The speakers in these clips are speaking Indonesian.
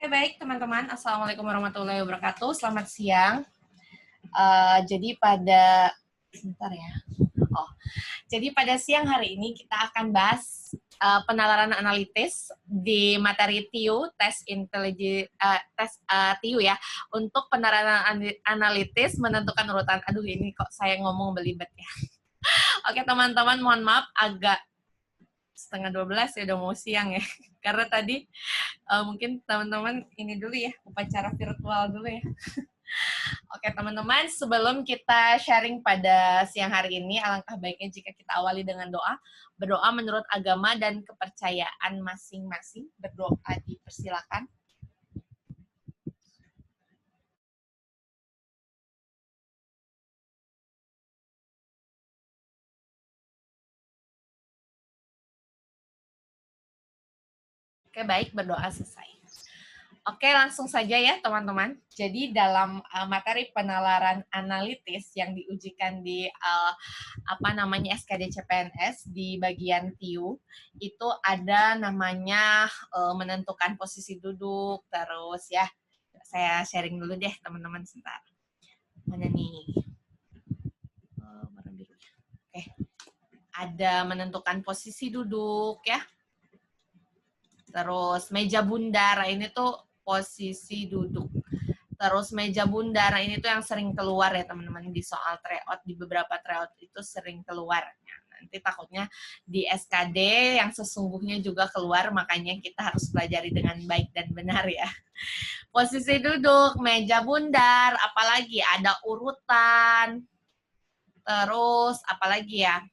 Oke, baik teman-teman. Assalamualaikum warahmatullahi wabarakatuh. Selamat siang. Jadi pada sebentar ya. Oh, jadi pada siang hari ini kita akan bahas penalaran analitis di materi TIU, tes intelijen, TIU ya, untuk penalaran analitis menentukan urutan. Aduh, ini kok saya ngomong belibet ya. Oke, teman-teman, mohon maaf agak setengah 12 ya, udah mau siang ya. Karena tadi mungkin teman-teman ini dulu ya, upacara virtual dulu ya. Oke teman-teman, sebelum kita sharing pada siang hari ini, alangkah baiknya jika kita awali dengan doa. Berdoa menurut agama dan kepercayaan masing-masing. Berdoa dipersilakan. Oke, baik, berdoa selesai. Oke, langsung saja ya teman-teman. Jadi dalam materi penalaran analitis yang diujikan di SKD CPNS di bagian TIU, itu ada namanya menentukan posisi duduk, terus ya, saya sharing dulu deh teman-teman sebentar. Mana nih? Warna biru. Oke. Ada menentukan posisi duduk ya. Terus meja bundar, ini tuh posisi duduk. Terus meja bundar, ini tuh yang sering keluar ya teman-teman di soal tryout, di beberapa tryout itu sering keluar. Nanti takutnya di SKD yang sesungguhnya juga keluar, makanya kita harus pelajari dengan baik dan benar ya. Posisi duduk, meja bundar, apalagi ada urutan, terus apalagi ya,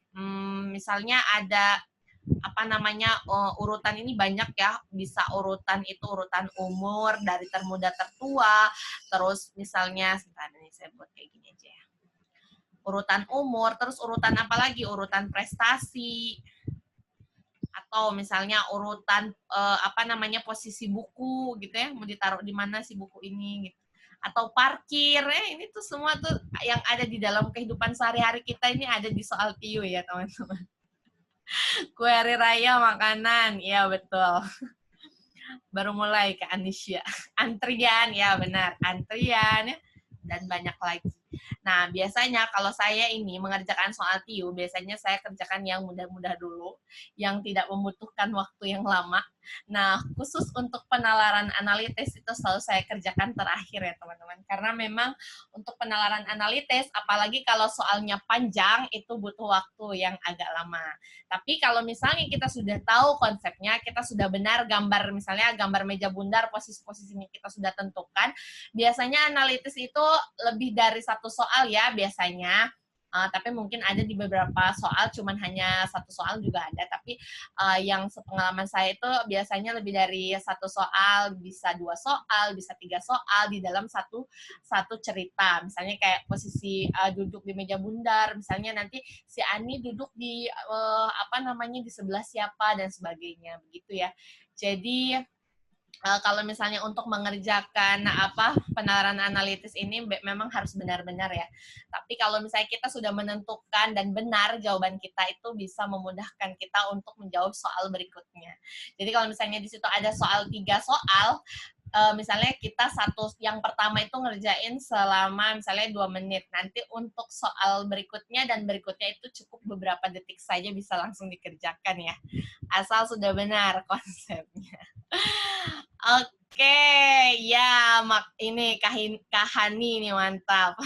misalnya ada urutan ini banyak ya, bisa urutan itu urutan umur dari termuda tertua, terus misalnya sebentar ini saya buat kayak gini aja ya, urutan umur, terus urutan apa lagi, urutan prestasi, atau misalnya urutan posisi buku gitu ya, mau ditaruh di mana sih buku ini gitu, atau parkir ini tuh semua tuh yang ada di dalam kehidupan sehari-hari kita, ini ada di soal TIU ya teman-teman. Kue hari raya makanan, ya betul. Baru mulai ke Anisya. Antrian, ya benar. Antrian, ya. Dan banyak lagi. Nah, biasanya kalau saya ini mengerjakan soal TIU, biasanya saya kerjakan yang mudah-mudah dulu, yang tidak membutuhkan waktu yang lama. Nah, khusus untuk penalaran analitis itu selalu saya kerjakan terakhir ya teman-teman. Karena memang untuk penalaran analitis, apalagi kalau soalnya panjang, itu butuh waktu yang agak lama. Tapi kalau misalnya kita sudah tahu konsepnya, kita sudah benar gambar, misalnya gambar meja bundar, posisi-posisinya kita sudah tentukan, biasanya analitis itu lebih dari satu soal ya biasanya. Tapi mungkin ada di beberapa soal, cuman hanya satu soal juga ada. Tapi yang sepengalaman saya itu biasanya lebih dari satu soal, bisa 2 soal, bisa 3 soal di dalam satu cerita. Misalnya kayak posisi duduk di meja bundar, misalnya nanti si Ani duduk di di sebelah siapa dan sebagainya, begitu ya. Jadi kalau misalnya untuk mengerjakan penalaran analitis ini memang harus benar-benar ya. Tapi kalau misalnya kita sudah menentukan dan benar jawaban kita, itu bisa memudahkan kita untuk menjawab soal berikutnya. Jadi kalau misalnya di situ ada soal 3 soal, misalnya kita yang pertama itu ngerjain selama misalnya 2 menit. Nanti untuk soal berikutnya dan berikutnya itu cukup beberapa detik saja bisa langsung dikerjakan ya. Asal sudah benar konsepnya. Oke, ya ini Kahani nih mantap.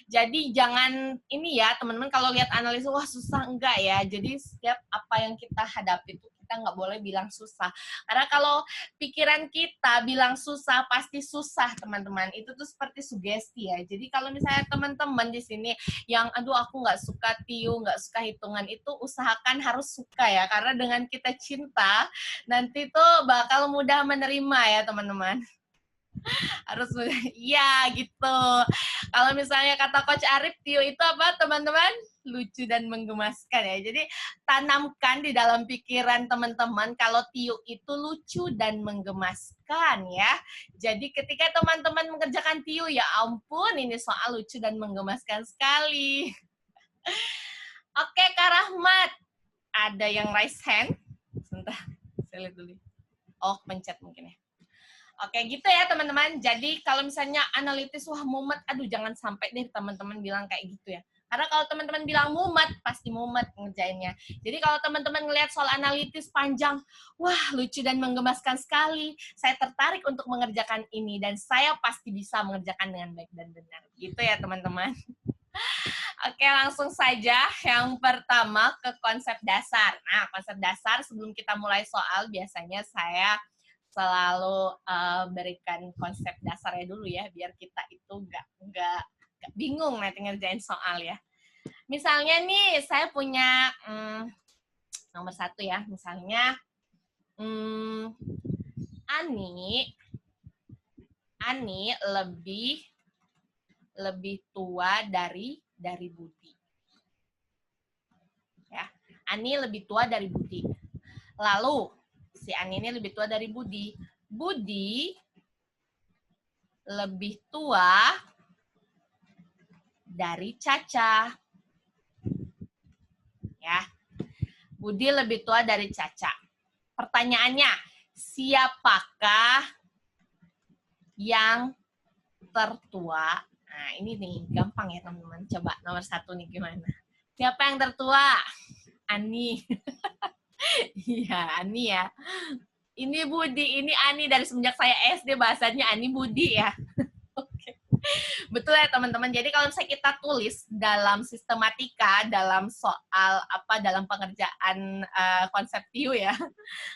Jadi jangan ini ya teman-teman, kalau lihat analisis wah susah, enggak ya. Jadi setiap apa yang kita hadapi itu kita nggak boleh bilang susah. Karena kalau pikiran kita bilang susah, pasti susah teman-teman. Itu tuh seperti sugesti ya. Jadi kalau misalnya teman-teman di sini yang aduh aku nggak suka TIU, nggak suka hitungan, itu usahakan harus suka ya. Karena dengan kita cinta, nanti tuh bakal mudah menerima ya teman-teman. Harus iya gitu. Kalau misalnya kata Coach Arif, TIU itu apa teman-teman? Lucu dan menggemaskan ya. Jadi tanamkan di dalam pikiran teman-teman kalau TIU itu lucu dan menggemaskan ya. Jadi ketika teman-teman mengerjakan TIU, ya ampun ini soal lucu dan menggemaskan sekali. Oke Kak Rahmat, ada yang raise hand? Sebentar, saya lihat dulu. Oh, pencet mungkin ya. Oke, gitu ya teman-teman. Jadi kalau misalnya analitis, wah mumet, aduh jangan sampai deh teman-teman bilang kayak gitu ya. Karena kalau teman-teman bilang mumet, pasti mumet ngerjainnya. Jadi kalau teman-teman ngelihat soal analitis panjang, wah lucu dan menggemaskan sekali. Saya tertarik untuk mengerjakan ini dan saya pasti bisa mengerjakan dengan baik dan benar. Gitu ya teman-teman. Oke, langsung saja yang pertama ke konsep dasar. Nah, konsep dasar sebelum kita mulai soal, biasanya saya selalu berikan konsep dasarnya dulu ya, biar kita itu nggak bingung nanti ngerjain soal ya. Misalnya nih, saya punya nomor 1 ya, misalnya Ani lebih tua dari Budi. Ya, Ani lebih tua dari Budi. Lalu si Ani ini lebih tua dari Budi. Budi lebih tua dari Caca. Ya. Budi lebih tua dari Caca. Pertanyaannya, siapakah yang tertua? Nah, ini nih gampang ya teman-teman. Coba nomor 1 nih gimana? Siapa yang tertua? Ani. Iya, Ani ya. Ini Budi, ini Ani. Dari semenjak saya SD bahasanya Ani Budi ya. Oke. Betul ya teman-teman. Jadi kalau misalnya kita tulis dalam sistematika, dalam soal dalam pengerjaan konsep view ya.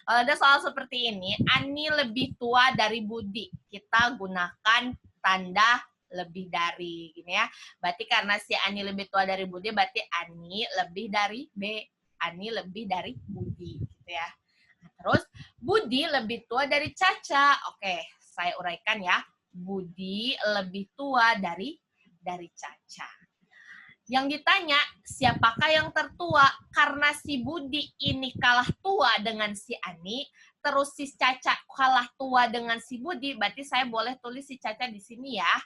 Kalau ada soal seperti ini, Ani lebih tua dari Budi. Kita gunakan tanda lebih dari gini ya. Berarti karena si Ani lebih tua dari Budi, berarti Ani lebih dari B. Ani lebih dari Budi gitu ya. Nah, terus Budi lebih tua dari Caca. Oke, saya uraikan ya. Budi lebih tua dari Caca. Yang ditanya, siapakah yang tertua? Karena si Budi ini kalah tua dengan si Ani, terus si Caca kalah tua dengan si Budi, berarti saya boleh tulis si Caca di sini ya.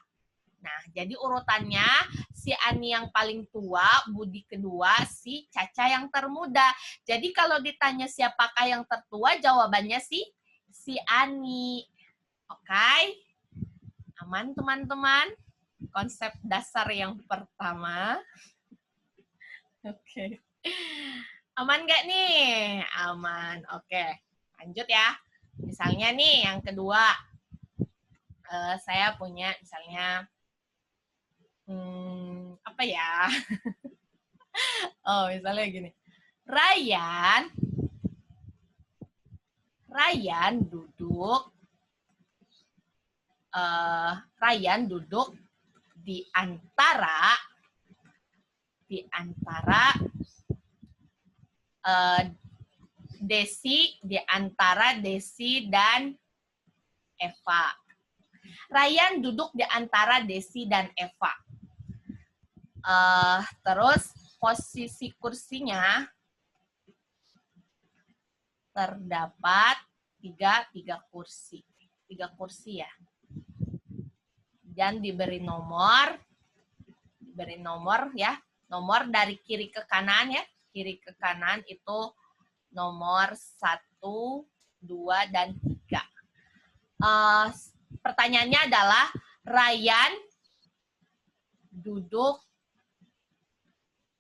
Nah, jadi urutannya si Ani yang paling tua, Budi kedua, si Caca yang termuda. Jadi kalau ditanya siapakah yang tertua, jawabannya si Ani. Oke? Aman teman-teman? Konsep dasar yang pertama. Oke. Aman nggak nih? Aman. Oke. Lanjut ya. Misalnya nih yang kedua. Saya punya misalnya apa ya? Oh, misalnya gini. Ryan duduk di antara Desi dan Eva. Ryan duduk di antara Desi dan Eva. Terus posisi kursinya terdapat tiga kursi. 3 kursi ya. Dan diberi nomor ya. Nomor dari kiri ke kanan ya. Kiri ke kanan itu nomor 1, 2, dan 3. Pertanyaannya adalah Ryan duduk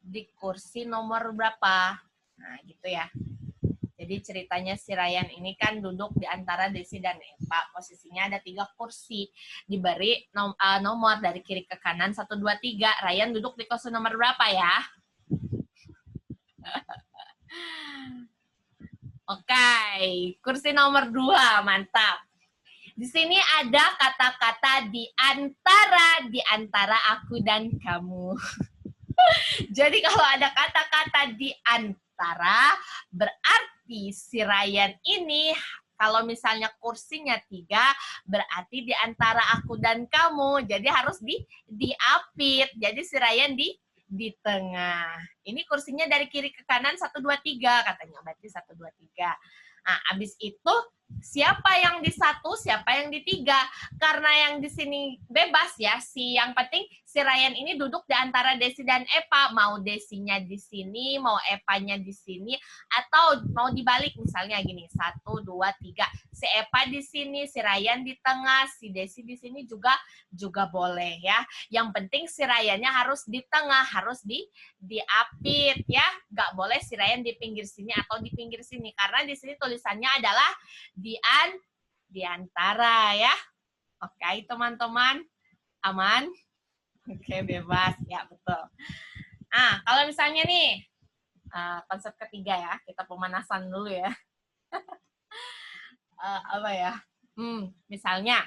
di kursi nomor berapa? Nah, gitu ya. Jadi ceritanya si Ryan ini kan duduk di antara Desi dan Eva. Posisinya ada 3 kursi. Diberi nomor dari kiri ke kanan 1, 2, 3. Ryan duduk di kursi nomor berapa ya? Oke, kursi nomor 2. Mantap. Di sini ada kata-kata di antara aku dan kamu. Jadi kalau ada kata-kata di antara, berarti si Ryan ini kalau misalnya kursinya 3, berarti di antara aku dan kamu. Jadi harus diapit. Jadi si Ryan di tengah. Ini kursinya dari kiri ke kanan 1, 2, 3 katanya. Berarti 1, 2, 3. Nah, habis itu siapa yang di 1, siapa yang di 3? Karena yang di sini bebas ya. Yang penting si Ryan ini duduk di antara Desi dan Eva. Mau Desinya di sini, mau Evanya di sini, atau mau dibalik misalnya gini. 1, 2, 3. si Epa di sini, si Ryan di tengah, si Desi di sini juga boleh ya. Yang penting si Ryannya harus di tengah, harus diapit ya. Nggak boleh si Ryan di pinggir sini atau di pinggir sini, karena di sini tulisannya adalah di antara ya. Oke, teman-teman, aman? Oke, bebas ya, betul. Ah, kalau misalnya nih konsep ketiga ya, kita pemanasan dulu ya. Apa ya? Misalnya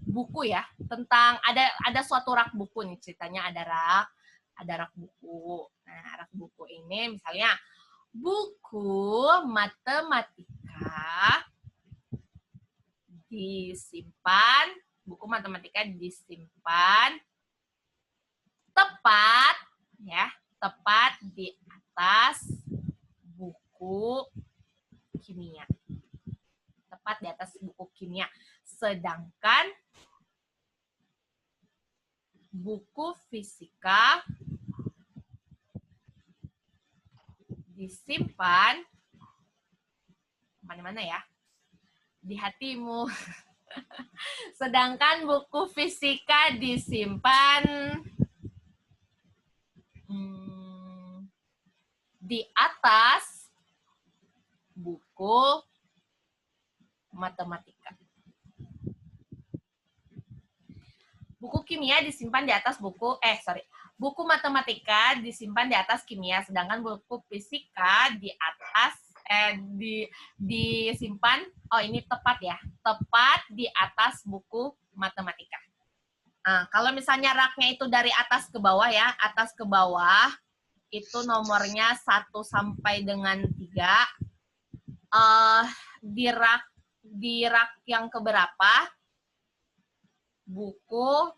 buku ya, tentang ada suatu rak buku nih, ceritanya ada rak buku. Nah, rak buku ini misalnya buku matematika disimpan, buku matematika disimpan tepat ya, tepat di atas buku kimia. Tepat di atas buku kimia. Sedangkan buku fisika disimpan mana-mana ya? Di hatimu. Sedangkan buku fisika disimpan di atas buku matematika. Buku kimia disimpan di atas buku, buku matematika disimpan di atas kimia, sedangkan buku fisika di atas, disimpan, ini tepat ya, tepat di atas buku matematika. Nah, kalau misalnya raknya itu dari atas ke bawah ya, atas ke bawah, itu nomornya 1 sampai dengan 3. Di rak yang keberapa buku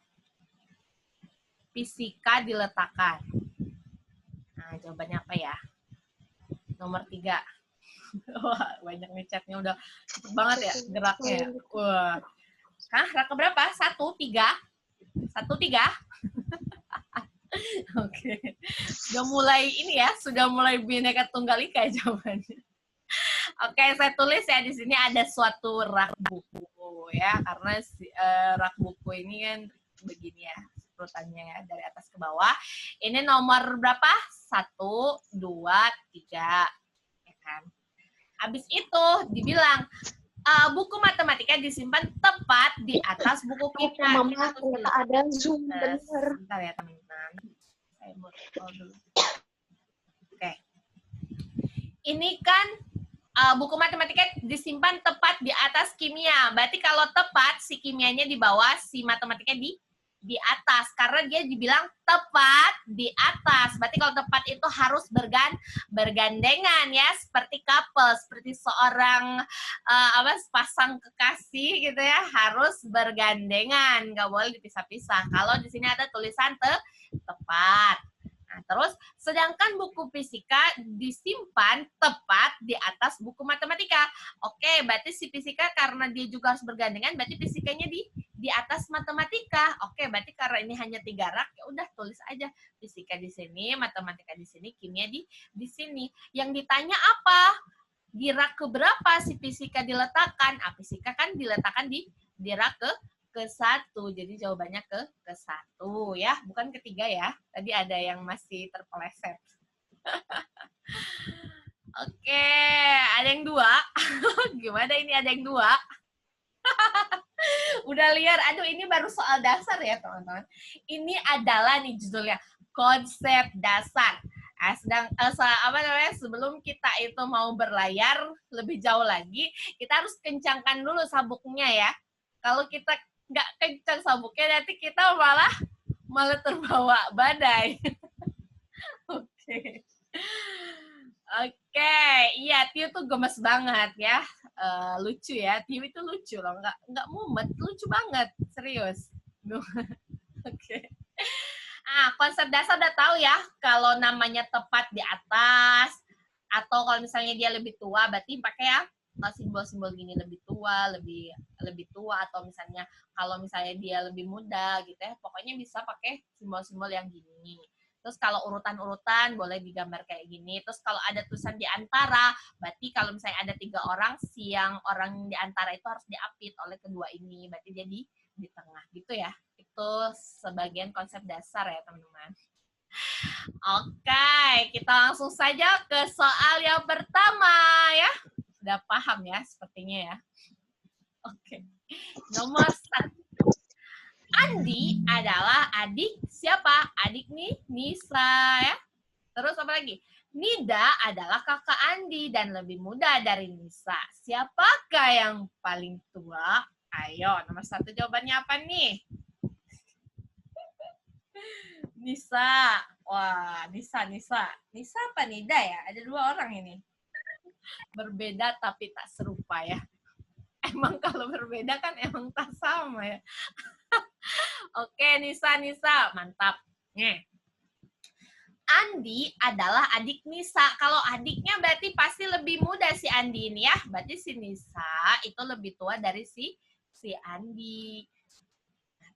fisika diletakkan? Nah, jawabannya apa ya? Nomor 3. Wah, banyak nih chatnya, udah cepet banget ya geraknya. Wah. Hah, rak keberapa? 1, 3? 1, 3? Oke. Sudah mulai ini ya, sudah mulai Bhinneka Tunggal Ika jawabannya. Oke, saya tulis ya di sini ada suatu rak buku ya, karena rak buku ini kan begini ya, urutannya ya, dari atas ke bawah. Ini nomor berapa? 1, 2, 3. Ya kan? Habis itu dibilang buku matematika disimpan tepat di atas buku kimia. Mama, ternyata ada Zoom, bener. Bentar ya teman-teman. Saya mau dulu. Oke. Ini kan buku matematika disimpan tepat di atas kimia. Berarti kalau tepat, si kimianya di bawah, si matematika di atas. Karena dia dibilang tepat di atas. Berarti kalau tepat itu harus bergandengan ya. Seperti couple, seperti seorang pasang kekasih gitu ya. Harus bergandengan. Nggak boleh dipisah-pisah. Kalau di sini ada tulisan tepat. Nah, terus sedangkan buku fisika disimpan tepat di atas buku matematika. Oke, berarti si fisika karena dia juga harus bergandengan, berarti fisikanya di atas matematika. Oke, berarti karena ini hanya 3 rak, ya udah tulis aja fisika di sini, matematika di sini, kimia di sini. Yang ditanya apa? Di rak keberapa si fisika diletakkan? Fisika kan diletakkan di rak ke-1, jadi jawabannya ke-1 ya, bukan ke-3 ya. Tadi ada yang masih terpeleset. Oke, ada yang 2. Gimana ini ada yang 2? Udah liar, aduh ini baru soal dasar ya teman-teman. Ini adalah nih judulnya, konsep dasar. Sebelum kita itu mau berlayar lebih jauh lagi, kita harus kencangkan dulu sabuknya ya. Kalau kita nggak kencang sabuknya, nanti kita malah terbawa badai. Oke. Iya, Tio tuh gemes banget ya, lucu ya. Tio itu lucu loh, nggak mumet, lucu banget, serius. Oke. Konsep dasar udah tahu ya, kalau namanya tepat di atas, atau kalau misalnya dia lebih tua, berarti pakai ya simbol-simbol gini, lebih tua, lebih tua, atau misalnya kalau misalnya dia lebih muda gitu ya, pokoknya bisa pakai simbol-simbol yang gini. Terus kalau urutan-urutan boleh digambar kayak gini. Terus kalau ada tulisan di antara, berarti kalau misalnya ada 3 orang, si yang orang di antara itu harus diapit oleh kedua ini. Berarti jadi di tengah gitu ya. Itu sebagian konsep dasar ya teman-teman. Oke, kita langsung saja ke soal yang pertama ya. Sudah paham ya sepertinya ya. Oke, nomor 1. Andi adalah adik siapa? Adik nih Nisa ya. Terus apa lagi? Nida adalah kakak Andi dan lebih muda dari Nisa. Siapakah yang paling tua? Ayo, nomor 1 jawabannya apa nih? Nisa. Wah, Nisa. Nisa apa Nida ya? Ada 2 orang ini. Berbeda tapi tak serupa ya. Emang kalau berbeda kan emang tak sama ya. Oke, Nisa. Mantap. Nih. Andi adalah adik Nisa. Kalau adiknya berarti pasti lebih muda si Andi ini ya. Berarti si Nisa itu lebih tua dari si Andi.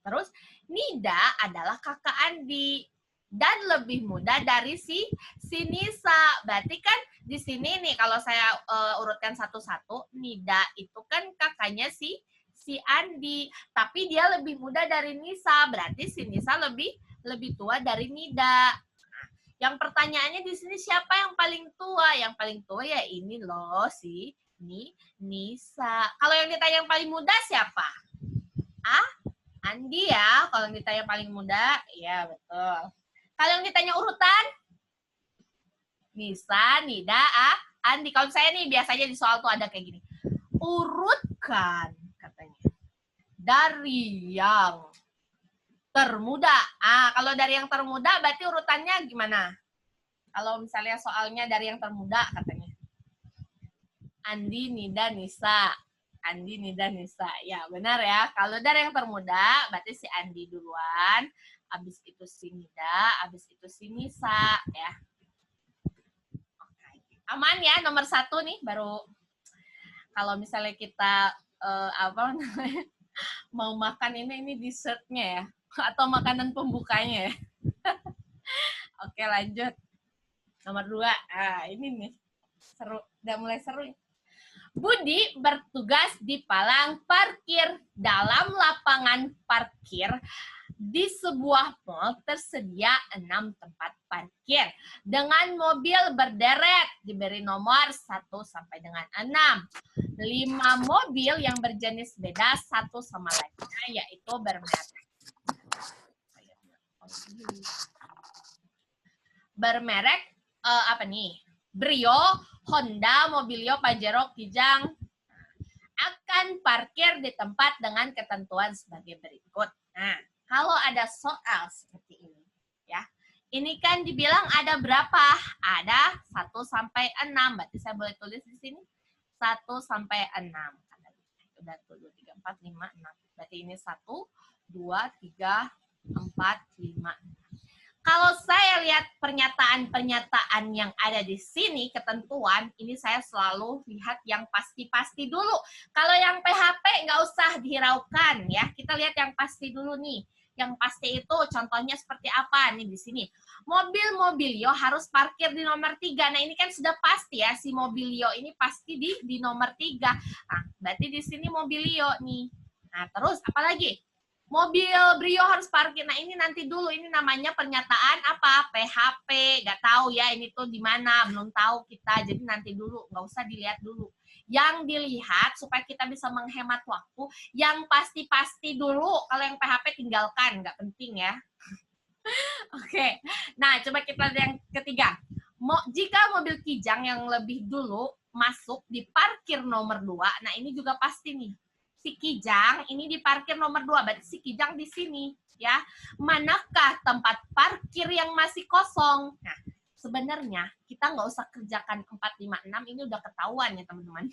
Terus Nida adalah kakak Andi dan lebih muda dari si Nisa. Berarti kan di sini nih kalau saya urutkan satu-satu, Nida itu kan kakaknya si Andi, tapi dia lebih muda dari Nisa. Berarti si Nisa lebih tua dari Nida. Yang pertanyaannya di sini siapa yang paling tua? Yang paling tua ya ini loh si Nisa. Kalau yang ditanya yang paling muda siapa? Andi ya. Kalau yang ditanya paling muda, ya betul. Kalau yang ditanya urutan, Nisa, Nida, Andi. Kalau saya nih biasanya di soal tuh ada kayak gini. Urutkan katanya dari yang termuda. Kalau dari yang termuda berarti urutannya gimana? Kalau misalnya soalnya dari yang termuda katanya. Andi, Nida, Nisa. Andi, Nida, Nisa. Ya, benar ya. Kalau dari yang termuda berarti si Andi duluan, habis itu si Nida, habis itu si Nisa ya. Oke. Aman ya, nomor 1 nih baru kalau misalnya kita mau makan ini dessertnya ya. Atau makanan pembukanya ya. Oke, lanjut. Nomor 2. Ini nih. Seru. Udah mulai seru. Budi bertugas di palang parkir. Dalam lapangan parkir di sebuah mall tersedia 6 tempat parkir. Dengan mobil berderet diberi nomor 1 sampai dengan 6. 5 mobil yang berjenis beda satu sama lainnya yaitu bermerek. Bermerek apa nih? Brio, Honda, Mobilio, Pajero, Kijang akan parkir di tempat dengan ketentuan sebagai berikut. Nah, kalau ada soal seperti ini, ya, ini kan dibilang ada berapa? Ada 1 sampai 6. Berarti saya boleh tulis di sini 1 sampai 6. Udah tuh 2, 3, 4, 5, 6. Berarti ini 1, 2, 3, 4, 5. Kalau saya lihat pernyataan-pernyataan yang ada di sini, ketentuan, ini saya selalu lihat yang pasti-pasti dulu. Kalau yang PHP nggak usah dihiraukan ya. Kita lihat yang pasti dulu nih. Yang pasti itu contohnya seperti apa nih di sini. Mobil Mobilio harus parkir di nomor 3. Nah, ini kan sudah pasti ya si Mobilio ini pasti di nomor 3. Nah, berarti di sini Mobilio nih. Nah, terus apa lagi? Mobil Brio harus parkir. Nah, ini nanti dulu. Ini namanya pernyataan apa? PHP. Nggak tahu ya ini tuh di mana. Belum tahu kita. Jadi nanti dulu. Nggak usah dilihat dulu. Yang dilihat supaya kita bisa menghemat waktu. Yang pasti-pasti dulu. Kalau yang PHP tinggalkan. Nggak penting ya. Oke. Nah, coba kita lihat yang ketiga. Jika mobil Kijang yang lebih dulu masuk di parkir nomor 2. Nah, ini juga pasti nih. Si Kijang ini di parkir nomor 2, berarti si Kijang di sini ya. Manakah tempat parkir yang masih kosong? Nah, sebenarnya kita nggak usah kerjakan 4, 5, 6, ini udah ketahuan ya teman-teman.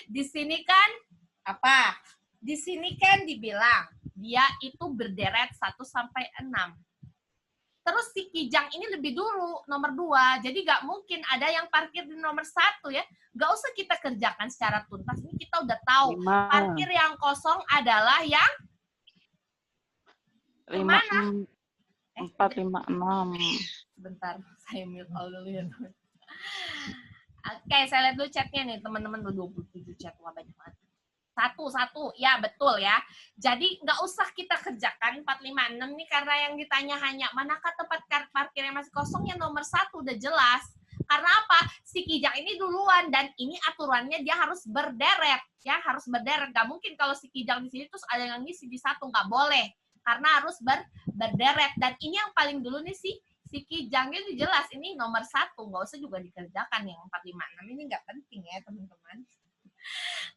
Di sini kan apa? Di sini kan dibilang dia itu berderet 1 sampai 6. Terus si Kijang ini lebih dulu, nomor 2. Jadi nggak mungkin ada yang parkir di nomor 1 ya. Nggak usah kita kerjakan secara tuntas. Ini kita udah tahu. 5. Parkir yang kosong adalah yang 5. mana? 456. Sebentar, saya mute all dulu ya, teman. Oke, saya lihat dulu chatnya nih, teman-teman. 27 chat, wah banyak banget. Satu, ya betul ya. Jadi nggak usah kita kerjakan 456 nih, karena yang ditanya hanya manakah tempat parkir yang masih kosong, yang nomor 1 udah jelas. Karena apa? Si Kijang ini duluan, dan ini aturannya dia harus berderet, ya harus berderet. Nggak mungkin kalau si Kijang di sini terus ada yang ngisi di 1, nggak boleh. Karena harus berderet. Dan ini yang paling dulu nih si Kijangnya itu jelas, ini nomor 1, nggak usah juga dikerjakan yang 456 ini, nggak penting ya teman-teman.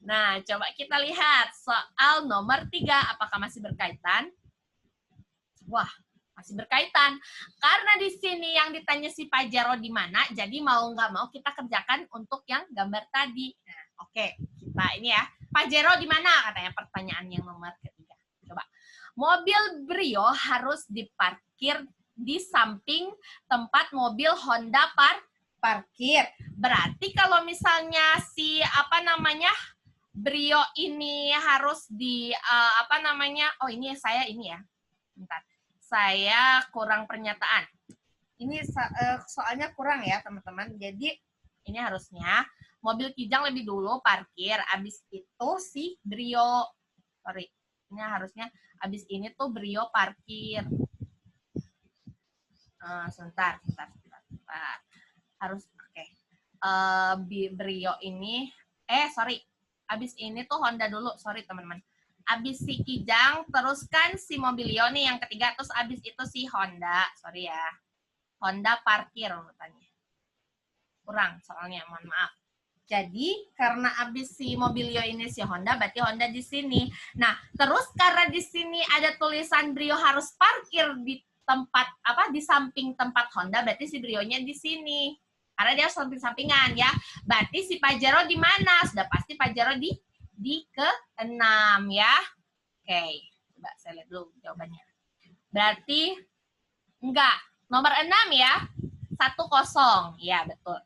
Nah, coba kita lihat soal nomor 3, apakah masih berkaitan? Wah, masih berkaitan. Karena di sini yang ditanya si Pajero di mana, jadi mau nggak mau kita kerjakan untuk yang gambar tadi. Nah, oke, kita ini ya. Pajero di mana? Katanya pertanyaan yang nomor 3. Coba. Mobil Brio harus diparkir di samping tempat mobil Honda parkir. Berarti kalau misalnya si Brio ini harus di oh ini saya ini ya. Bentar. Saya kurang pernyataan. Ini soalnya kurang ya, teman-teman. Jadi ini harusnya mobil Kijang lebih dulu parkir, abis itu si Brio. Sorry. Ini harusnya abis ini tuh Brio parkir. Sebentar. Harus oke. Brio ini abis ini tuh Honda dulu, sorry teman-teman. Abis si Kijang, terus kan si Mobilio nih yang ketiga, terus abis itu si Honda, sorry ya. Honda parkir urutannya. Kurang soalnya, mohon maaf. Jadi karena abis si Mobilio ini si Honda, berarti Honda di sini. Nah, terus karena di sini ada tulisan Brio harus parkir di tempat di samping tempat Honda, berarti si Brionya di sini. Karena dia samping-sampingan ya. Berarti si Pajero di mana? Sudah pasti Pajero di ke-6 ya. Oke, coba saya lihat dulu jawabannya. Berarti enggak. Nomor 6 ya. 10. Ya, betul.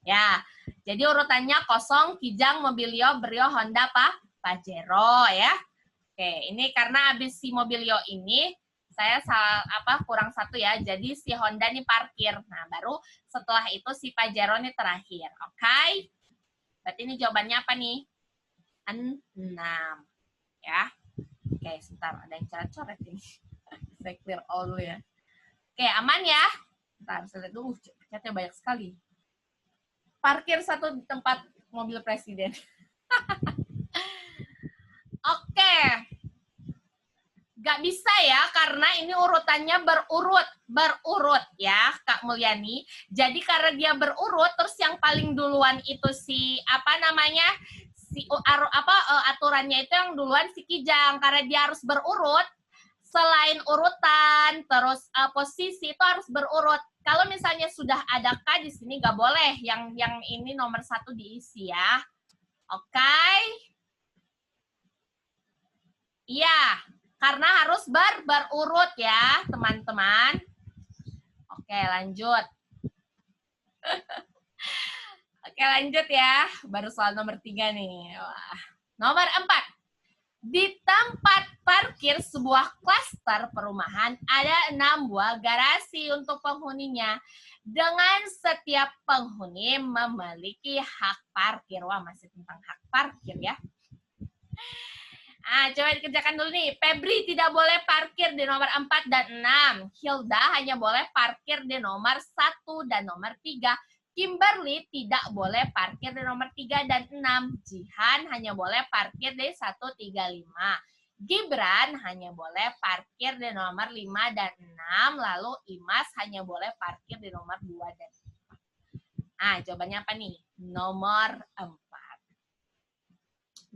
Ya. Jadi urutannya 0, Kijang, Mobilio, Brio, Honda, Pajero ya. Oke, ini karena habis si Mobilio ini saya kurang 1 ya. Jadi si Honda nih parkir. Nah, baru setelah itu si Pajero nih terakhir. Oke. Berarti ini jawabannya apa nih? 6. Ya. Oke, sebentar. Ada yang coret-coret ini. Saya clear all dulu ya. Oke, aman ya? Bentar, saya lihat dulu. Catnya banyak sekali. Parkir 1 di tempat mobil presiden. Oke. Gak bisa ya, karena ini urutannya berurut ya, Kak Mulyani. Jadi karena dia berurut, terus yang paling duluan itu si aturannya itu yang duluan si Kijang, karena dia harus berurut. Selain urutan, terus posisi itu harus berurut. Kalau misalnya sudah ada K di sini nggak boleh yang ini nomor 1 diisi ya. Oke? Iya. Karena harus berurut ya, teman-teman. Oke, lanjut. Oke, lanjut ya. Baru soal nomor 3 nih. Wah. Nomor 4. Di tempat parkir sebuah klaster perumahan ada 6 buah garasi untuk penghuninya. Dengan setiap penghuni memiliki hak parkir. Wah, masih tentang hak parkir ya. Coba dikerjakan dulu nih. Febri tidak boleh parkir di nomor 4 dan 6. Hilda hanya boleh parkir di nomor 1 dan nomor 3. Kimberly tidak boleh parkir di nomor 3 dan 6. Jihan hanya boleh parkir di 135. Gibran hanya boleh parkir di nomor 5 dan 6. Lalu Imas hanya boleh parkir di nomor 2 dan 4. Jawabannya apa nih? Nomor 4.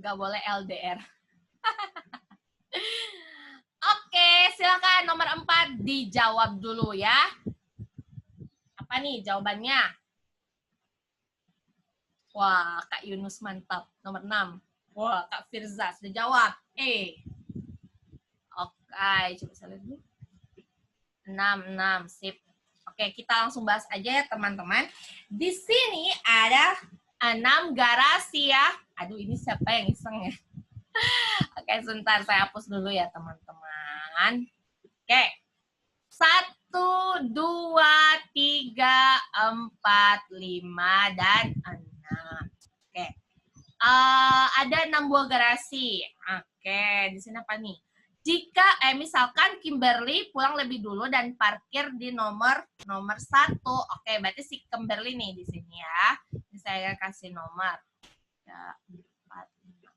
Nggak boleh LDR. Oke, silakan nomor 4 dijawab dulu ya. Apa nih jawabannya? Wah, Kak Yunus mantap. Nomor 6. Wah, Kak Firza sudah jawab. Oke, coba saya lihat dulu. 6, sip. Oke, kita langsung bahas aja ya teman-teman. Di sini ada 6 garasi ya. Aduh, ini siapa yang iseng ya? Oke, sebentar saya hapus dulu ya teman-teman. Oke. 2, 3, 4, 5, dan 6. Oke. Ada 6 buah garasi. Oke, di sini apa nih? Jika misalkan Kimberly pulang lebih dulu dan parkir di nomor 1. Oke, berarti si Kimberly nih di sini ya. Ini saya kasih nomor. 3, 4, 5.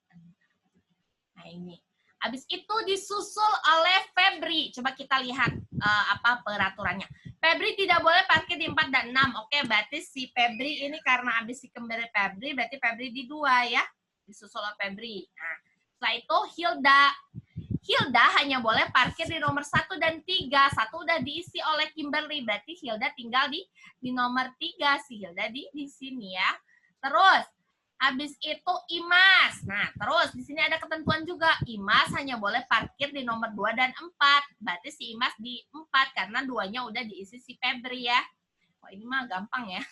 Nah, ini. Habis itu disusul oleh Febri. Coba kita lihat apa peraturannya. Febri tidak boleh parkir di 4 dan 6. Oke, berarti si Febri ini karena habis si Kimberly Febri, berarti Febri di 2 ya. Disusul oleh Febri. Nah, setelah itu Hilda hanya boleh parkir di nomor 1 dan 3. 1 udah diisi oleh Kimberly, berarti Hilda tinggal di nomor 3. Si Hilda di sini ya. Terus habis itu Imas. Nah, terus di sini ada ketentuan juga. Imas hanya boleh parkir di nomor 2 dan 4. Berarti si Imas di 4 karena 2-nya udah diisi si Febri ya. Oh, ini mah gampang ya.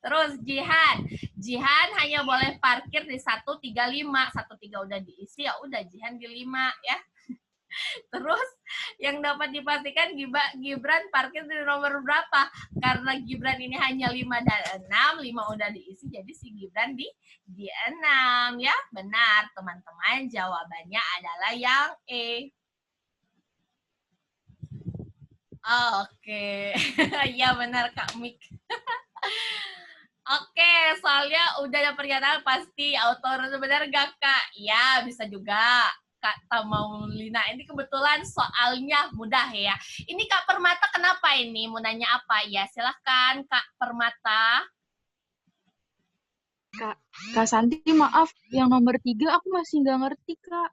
Terus Jihan. Jihan hanya boleh parkir di 135. 13 udah diisi, ya udah Jihan di 5 ya. Terus yang dapat dipastikan Gibran parkir di nomor berapa? Karena Gibran ini hanya 5 dan 6, 5 udah diisi, jadi si Gibran di 6 ya. Benar teman-teman, jawabannya adalah yang E. Oke. Ya benar Kak Mik. Oke, soalnya udah ada pernyataan pasti auto benar gak Kak? Ya, bisa juga. Kak Tamaulina, ini kebetulan soalnya mudah ya. Ini Kak Permata kenapa ini? Mau nanya apa? Ya, silahkan Kak Permata. Kak Santi, maaf, yang nomor 3 aku masih nggak ngerti, Kak.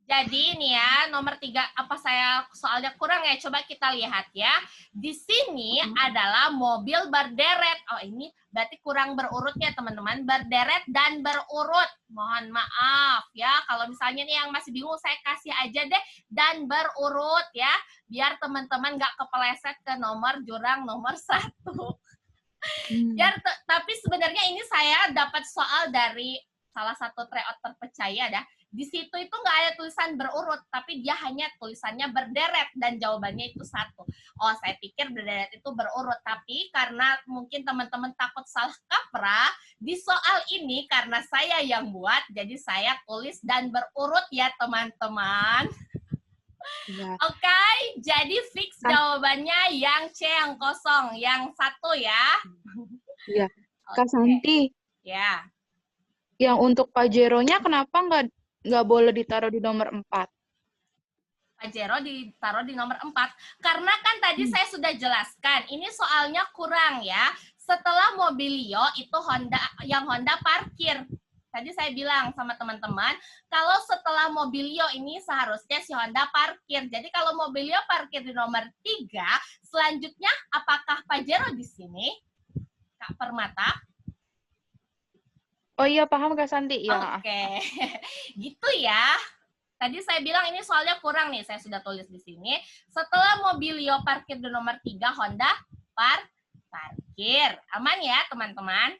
Jadi ini ya, nomor 3, apa saya soalnya kurang ya, coba kita lihat ya. Di sini adalah mobil berderet. Oh, ini berarti kurang berurutnya teman-teman. Berderet dan berurut. Mohon maaf ya, kalau misalnya nih yang masih bingung, saya kasih aja deh dan berurut ya. Biar teman-teman nggak kepeleset ke nomor jurang nomor 1. Tapi sebenarnya ini saya dapat soal dari salah satu tryout terpercaya dah. Di situ itu nggak ada tulisan berurut, tapi dia hanya tulisannya berderet dan jawabannya itu 1. Oh, saya pikir berderet itu berurut, tapi karena mungkin teman-teman takut salah kaprah, di soal ini karena saya yang buat, jadi saya tulis dan berurut ya teman-teman. Ya. Oke, jadi fix jawabannya yang C yang kosong, yang 1 ya. Iya. Kak Santi. Ya. Yang untuk Pajero-nya kenapa nggak boleh ditaruh di nomor 4? Pajero ditaruh di nomor 4. Karena kan tadi saya sudah jelaskan, ini soalnya kurang ya. Setelah Mobilio itu Honda parkir. Tadi saya bilang sama teman-teman, kalau setelah Mobilio ini seharusnya si Honda parkir. Jadi kalau Mobilio parkir di nomor 3, selanjutnya apakah Pajero di sini? Kak Permata? Oh iya, paham Kak Santi. Ya. Oke. Gitu ya. Tadi saya bilang ini soalnya kurang nih, saya sudah tulis di sini. Setelah Mobilio parkir di nomor 3, Honda parkir. Aman ya, teman-teman?